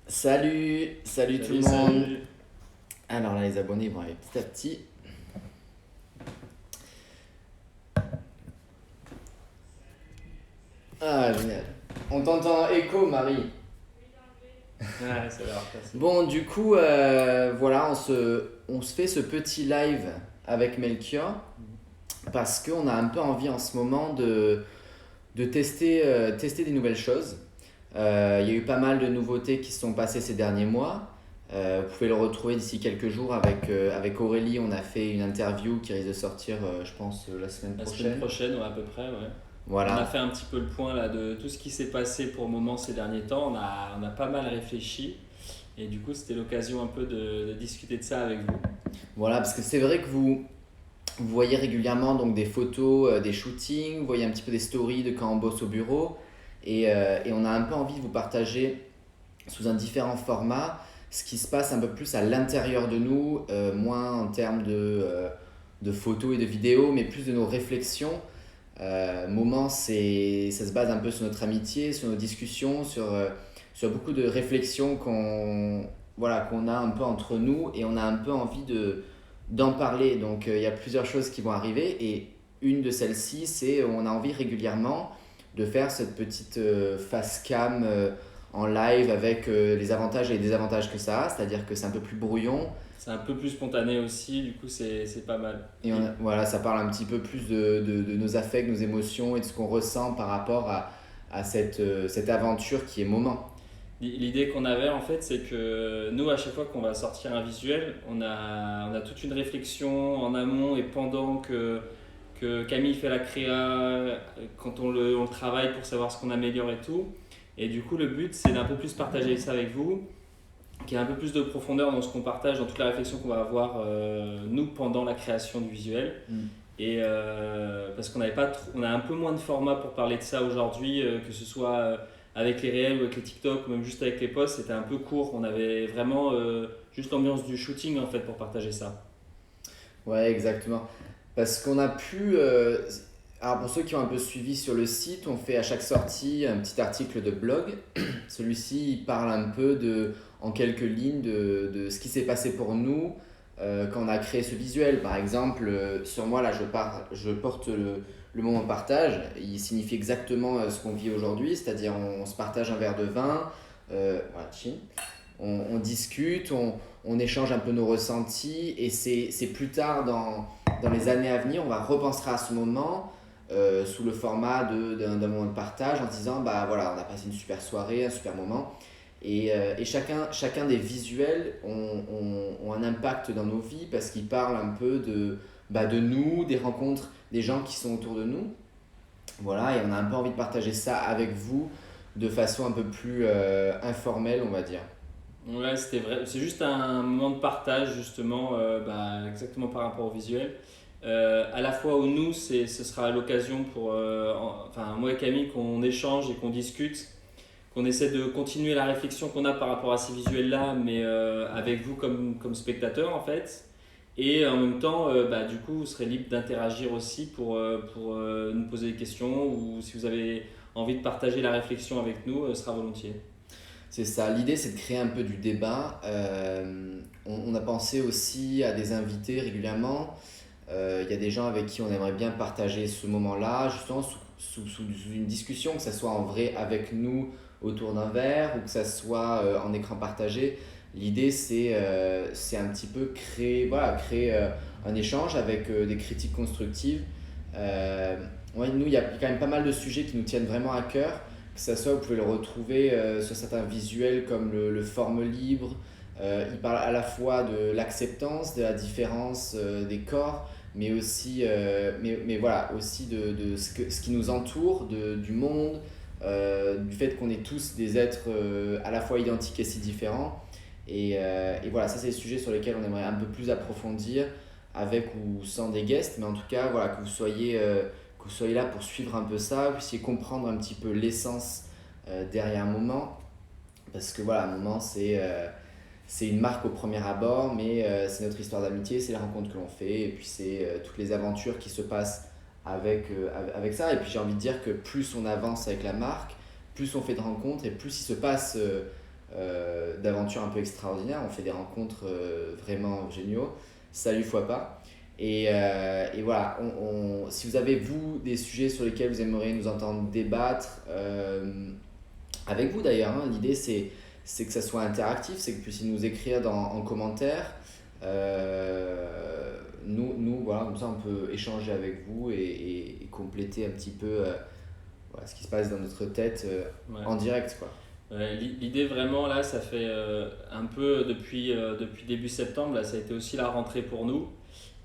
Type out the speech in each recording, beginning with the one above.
Salut tout le monde. Salut. Alors là, les abonnés vont arriver petit à petit. Ah, génial. On t'entend écho, Marie. Ouais, ça va l'air facile. Bon, du coup, voilà, on se fait ce petit live avec Melchior parce qu'on a un peu envie en ce moment de tester des nouvelles choses. Il y a eu pas mal de nouveautés qui se sont passées ces derniers mois. Vous pouvez le retrouver d'ici quelques jours avec Aurélie. On a fait une interview qui risque de sortir, je pense, la semaine La semaine prochaine. prochaine, ouais, à peu près, ouais. On a Voilà. fait un petit peu le point là, de tout ce qui s'est passé pour le moment ces derniers temps. On a pas mal réfléchi. Et du coup, c'était l'occasion un peu de discuter de ça avec vous. Voilà, parce que c'est vrai que vous voyez régulièrement donc des photos, des shootings, vous voyez un petit peu des stories de quand on bosse au bureau. Et on a un peu envie de vous partager sous un différent format ce qui se passe un peu plus à l'intérieur de nous, moins en termes de photos et de vidéos, mais plus de nos réflexions. Moment, ça se base un peu sur notre amitié, sur nos discussions, sur beaucoup de réflexions qu'on a un peu entre nous et on a un peu envie d'en parler. Donc il y a plusieurs choses qui vont arriver et une de celles-ci, c'est on a envie régulièrement de faire cette petite face cam en live avec les avantages et les désavantages que ça a, c'est-à-dire que c'est un peu plus brouillon. C'est un peu plus spontané aussi, du coup, c'est pas mal. Et voilà, ça parle un petit peu plus de nos affects, nos émotions et de ce qu'on ressent par rapport à cette aventure qui est moment. L'idée qu'on avait en fait, c'est que nous, à chaque fois qu'on va sortir un visuel, on a toute une réflexion en amont et pendant que Camille fait la créa, quand on le travaille pour savoir ce qu'on améliore et tout. Et du coup, le but, c'est d'un peu plus partager ça avec vous, qu'il y ait un peu plus de profondeur dans ce qu'on partage, dans toute la réflexion qu'on va avoir nous pendant la création du visuel. Mm. Et parce qu'on n'avait pas on a un peu moins de format pour parler de ça aujourd'hui, que ce soit avec les réels ou avec les TikTok ou même juste avec les posts, c'était un peu court. On avait vraiment juste l'ambiance du shooting en fait pour partager ça. Ouais, exactement. Parce qu'on a pu. Alors, pour ceux qui ont un peu suivi sur le site, on fait à chaque sortie un petit article de blog. Celui-ci, il parle un peu en quelques lignes de ce qui s'est passé pour nous quand on a créé ce visuel. Par exemple, sur moi, là, je porte le moment partage. Il signifie exactement ce qu'on vit aujourd'hui, c'est-à-dire on se partage un verre de vin. Voilà, chin. On discute, on échange un peu nos ressentis et c'est plus tard dans les années à venir, on va repenser à ce moment sous le format d'un moment de partage en se disant bah voilà, on a passé une super soirée, un super moment. Et chacun des visuels ont un impact dans nos vies parce qu'ils parlent un peu de nous, des rencontres, des gens qui sont autour de nous. Voilà, et on a un peu envie de partager ça avec vous de façon un peu plus informelle, on va dire. Ouais, c'était vrai. C'est juste un moment de partage justement, exactement par rapport au visuel. À la fois où nous, ce sera l'occasion pour, enfin moi et Camille, qu'on échange et qu'on discute, qu'on essaie de continuer la réflexion qu'on a par rapport à ces visuels-là, mais avec vous comme spectateur en fait. Et en même temps, du coup, vous serez libre d'interagir aussi pour nous poser des questions ou si vous avez envie de partager la réflexion avec nous, ce sera volontiers. C'est ça, l'idée c'est de créer un peu du débat. On a pensé aussi à des invités régulièrement. Il y a des gens avec qui on aimerait bien partager ce moment-là, justement sous une discussion, que ce soit en vrai avec nous autour d'un verre ou que ça soit en écran partagé. L'idée c'est un petit peu créer un échange avec des critiques constructives. Euh, ouais, nous, il y a quand même pas mal de sujets qui nous tiennent vraiment à cœur. Que ça soit, vous pouvez le retrouver sur certains visuels comme le forme libre. Il parle à la fois de l'acceptance, de la différence des corps, mais aussi, mais voilà, aussi de ce qui nous entoure, du monde, du fait qu'on est tous des êtres à la fois identiques et si différents. Et voilà, ça c'est des sujets sur lesquels on aimerait un peu plus approfondir avec ou sans des guests, mais en tout cas, voilà, que vous soyez là pour suivre un peu ça, que vous puissiez comprendre un petit peu l'essence derrière un moment. Parce que voilà, un moment, c'est une marque au premier abord, mais c'est notre histoire d'amitié, c'est les rencontres que l'on fait, et puis c'est toutes les aventures qui se passent avec ça. Et puis j'ai envie de dire que plus on avance avec la marque, plus on fait de rencontres, et plus il se passe d'aventures un peu extraordinaires. On fait des rencontres vraiment géniaux. Salut fois pas. Et voilà, si vous avez, vous, des sujets sur lesquels vous aimeriez nous entendre débattre, avec vous d'ailleurs, hein, l'idée c'est que ça soit interactif, c'est que vous puissiez nous écrire en commentaire. Voilà, comme ça on peut échanger avec vous et compléter un petit peu voilà, ce qui se passe dans notre tête Ouais. en direct, quoi. L'idée vraiment là, ça fait un peu depuis début septembre, là, ça a été aussi la rentrée pour nous.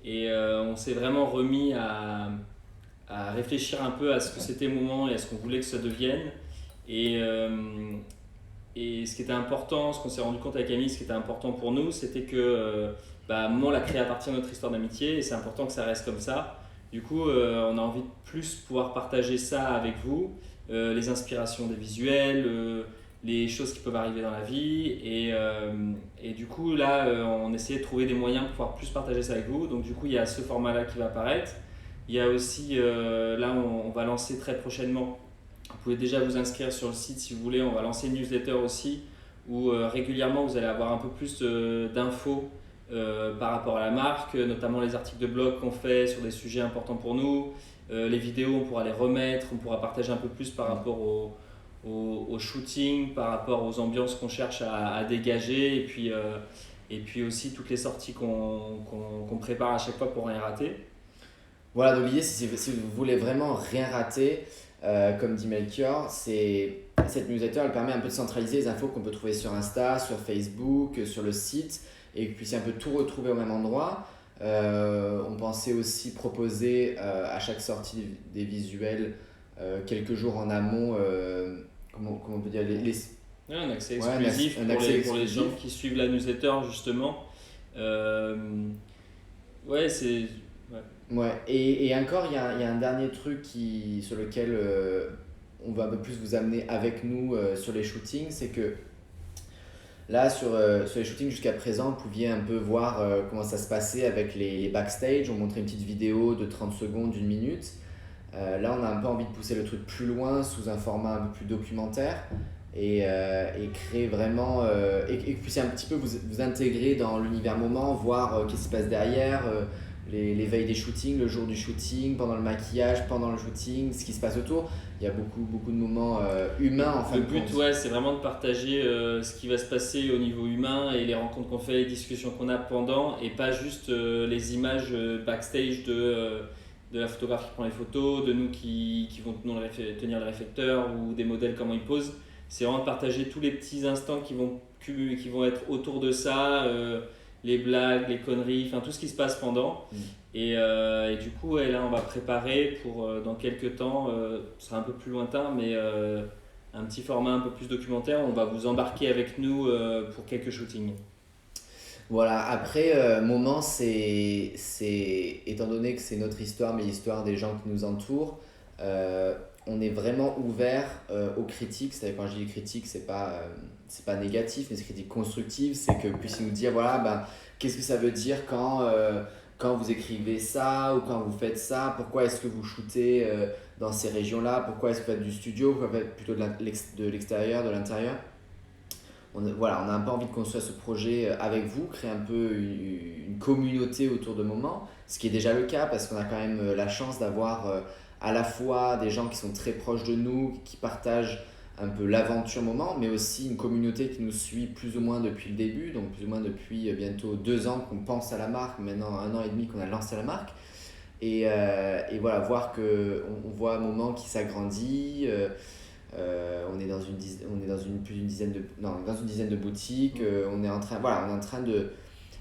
Et on s'est vraiment remis à réfléchir un peu à ce que c'était le moment et à ce qu'on voulait que ça devienne. Et, et ce qui était important, ce qu'on s'est rendu compte avec Camille, ce qui était important pour nous, c'était que à un moment, on l'a créé à partir de notre histoire d'amitié et c'est important que ça reste comme ça. Du coup, on a envie de plus pouvoir partager ça avec vous, les inspirations des visuels, les choses qui peuvent arriver dans la vie. Et du coup, là, on essayait de trouver des moyens pour pouvoir plus partager ça avec vous. Donc, du coup, il y a ce format-là qui va apparaître. Il y a aussi, là, on va lancer très prochainement. Vous pouvez déjà vous inscrire sur le site si vous voulez. On va lancer une newsletter aussi où régulièrement vous allez avoir un peu plus d'infos par rapport à la marque, notamment les articles de blog qu'on fait sur des sujets importants pour nous. Les vidéos, on pourra les remettre, on pourra partager un peu plus par rapport au shooting, par rapport aux ambiances qu'on cherche à dégager et puis aussi toutes les sorties qu'on prépare à chaque fois pour rien rater. Voilà, donc l'idée, si vous voulez vraiment rien rater, comme dit Melchior, cette newsletter, elle permet un peu de centraliser les infos qu'on peut trouver sur Insta, sur Facebook, sur le site, et que vous puissiez un peu tout retrouver au même endroit. On pensait aussi proposer à chaque sortie des visuels quelques jours en amont, comment on peut dire, Ouais, un accès ouais, exclusif un pour accès pour les exclusif. gens qui suivent la newsletter justement. Euh, ouais, c'est... Ouais. Ouais, et encore, il y a un dernier truc sur lequel on va un peu plus vous amener avec nous sur les shootings, c'est que là, sur les shootings jusqu'à présent, vous pouviez un peu voir comment ça se passait avec les backstage. On montrait une petite vidéo de 30 secondes, une minute. Là, on a un peu envie de pousser le truc plus loin sous un format un peu plus documentaire et créer vraiment et que vous puissiez un petit peu vous intégrer dans l'univers moment, voir qu'est-ce qui se passe derrière, les veilles des shootings, le jour du shooting, pendant le maquillage, pendant le shooting, ce qui se passe autour. Il y a beaucoup de moments humains en fin Le de but, compte. ouais, c'est vraiment de partager ce qui va se passer au niveau humain et les rencontres qu'on fait, les discussions qu'on a pendant, et pas juste les images backstage de la photographe qui prend les photos, de nous qui vont tenir le réflecteur ou des modèles comment ils posent. C'est vraiment de partager tous les petits instants qui vont être autour de ça, les blagues, les conneries, enfin tout ce qui se passe pendant. Et du coup, ouais, là, on va préparer pour dans quelques temps, ce sera un peu plus lointain, mais un petit format un peu plus documentaire. On va vous embarquer avec nous pour quelques shootings. Voilà, après, moment, étant donné que c'est notre histoire, mais l'histoire des gens qui nous entourent, on est vraiment ouvert aux critiques. C'est-à-dire, quand je dis critiques, c'est pas négatif, mais c'est critique constructive. C'est que vous puissiez nous dire, voilà, ben, qu'est-ce que ça veut dire quand vous écrivez ça ou quand vous faites ça? Pourquoi est-ce que vous shootez dans ces régions-là? Pourquoi est-ce que vous faites du studio? Pourquoi vous faites plutôt de l'extérieur, de l'intérieur? Voilà, on a un peu envie de construire ce projet avec vous, créer un peu une communauté autour de moments, ce qui est déjà le cas parce qu'on a quand même la chance d'avoir à la fois des gens qui sont très proches de nous, qui partagent un peu l'aventure moment, mais aussi une communauté qui nous suit plus ou moins depuis le début, donc plus ou moins depuis bientôt 2 ans qu'on pense à la marque, maintenant 1 an et demi qu'on a lancé la marque. Et voilà, voir qu'on voit un moment qui s'agrandit. On est dans plus d'une dizaine de, non, dans une dizaine de boutiques. On est en train de.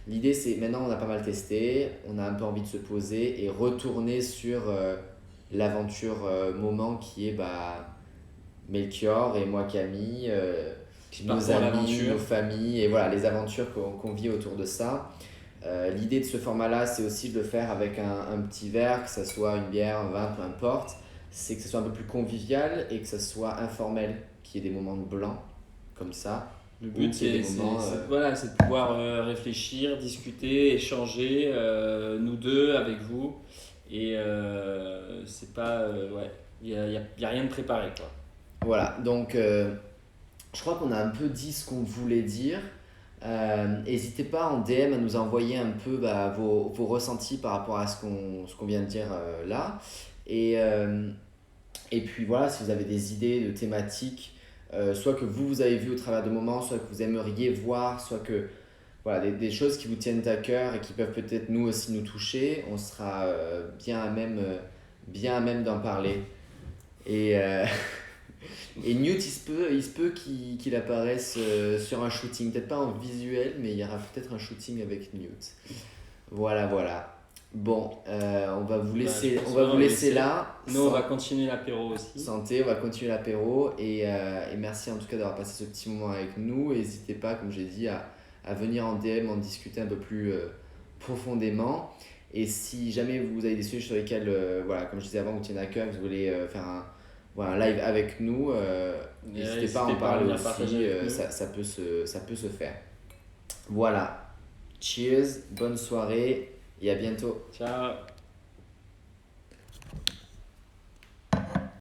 L'idée, c'est maintenant, on a pas mal testé, on a un peu envie de se poser et retourner sur l'aventure moment qui est Melchior et moi, Camille, Qui nos partent à amis, l'aventure. nos familles et voilà, les aventures qu'on vit autour de ça. L'idée de ce format-là, c'est aussi de le faire avec un petit verre, que ce soit une bière, un vin, peu importe. C'est que ce soit un peu plus convivial et que ce soit informel, qu'il y ait des moments de blanc, comme ça. Le Ou but, qu'il y ait des moments, voilà, c'est de pouvoir réfléchir, discuter, échanger, nous deux, avec vous. Et c'est pas. Ouais, il y a rien de préparé, quoi. Voilà, donc je crois qu'on a un peu dit ce qu'on voulait dire. N'hésitez pas en DM à nous envoyer un peu vos ressentis par rapport à ce qu'on vient de dire là. Et, euh, et puis voilà, si vous avez des idées de thématiques, soit que vous avez vu au travers de moments, soit que vous aimeriez voir, soit que voilà, des choses qui vous tiennent à cœur et qui peuvent peut-être nous aussi nous toucher, on sera bien à même d'en parler. Et, euh, et Newt, il se peut qu'il apparaisse sur un shooting, peut-être pas en visuel, mais il y aura peut-être un shooting avec Newt. Voilà, voilà. Bon, Je pense on qu'on va va vous le laisser laisser. là. Nous, on va continuer l'apéro aussi. Santé, on va continuer l'apéro et merci en tout cas d'avoir passé ce petit moment avec nous. N'hésitez pas, comme j'ai dit, à venir en DM, en discuter un peu plus profondément. Et si jamais vous avez des sujets sur lesquels, voilà, comme je disais avant, vous tenez à cœur, vous voulez faire voilà, un live avec nous, n'hésitez pas à en parler venir aussi, partager avec nous. ça peut se faire. Voilà, cheers, bonne soirée et à bientôt. Ciao.